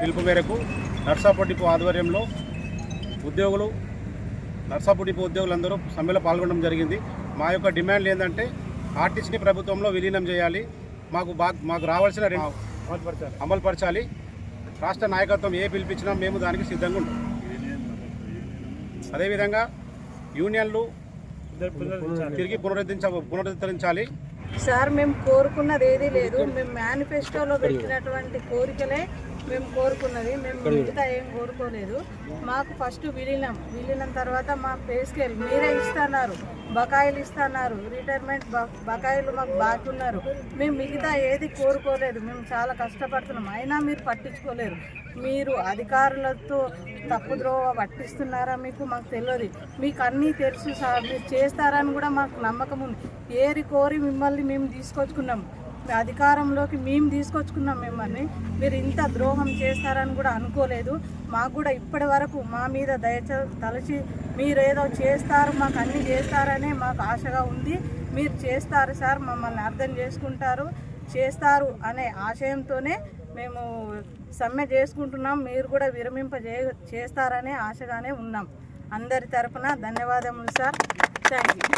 పిలుపు మేరకు నర్సాపూర్ డిపో ఆధ్వర్యంలో నర్సాపూర్ డిపో ఉద్యోగులందరూ సమ్మెలో పాల్గొనడం జరిగింది. మా యొక్క డిమాండ్లు ఏంటంటే ఆర్టీసీని ప్రభుత్వంలో విలీనం చేయాలి, మాకు రావాల్సిన అమలుపరచాలి. రాష్ట్ర నాయకత్వం ఏ పిలిపించినా మేము దానికి సిద్ధంగా ఉంటాం. అదేవిధంగా యూనియన్లు తిరిగి పునరుద్ధరించాలి. సార్, మేము కోరుకున్నది ఏదీ లేదు. మేము మేనిఫెస్టోలో పెట్టినటువంటి కోరికలే మేము కోరుకున్నది. మేము మిగతా ఏం కోరుకోలేదు. మాకు ఫస్ట్ విలీనం తర్వాత మా పే స్కేల్ మీరే ఇస్తున్నారు, బకాయిలు ఇస్తున్నారు, రిటైర్మెంట్ బకాయిలు మాకు బాకీ ఉన్నారు. మేము మిగతా ఏది కోరుకోలేదు. మేము చాలా కష్టపడుతున్నాం, అయినా మీరు పట్టించుకోలేరు. మీరు అధికారులతో తప్పుద్రోవ పట్టిస్తున్నారా మాకు తెలియదు. మీకు అన్నీ తెలుసు సార్, మీరు చేస్తారని కూడా మాకు నమ్మకం ఉంది. ఏరి కోరి మిమ్మల్ని మేము తీసుకొచ్చుకున్నాం, అధికారంలోకి మేము తీసుకొచ్చుకున్నాం. మిమ్మల్ని మీరు ఇంత ద్రోహం చేస్తారని కూడా అనుకోలేదు. మాకు కూడా ఇప్పటి వరకు మా మీద తలచి మీరేదో చేస్తారు, మాకు అన్నీ చేస్తారనే మాకు ఆశగా ఉంది. మీరు చేస్తారు సార్, మమ్మల్ని అర్థం చేస్తారు అనే ఆశయంతోనే మేము సమ్మె చేసుకుంటున్నాం. మీరు కూడా చేస్తారనే ఆశగానే ఉన్నాం. అందరి తరపున ధన్యవాదములు సార్. Thank you.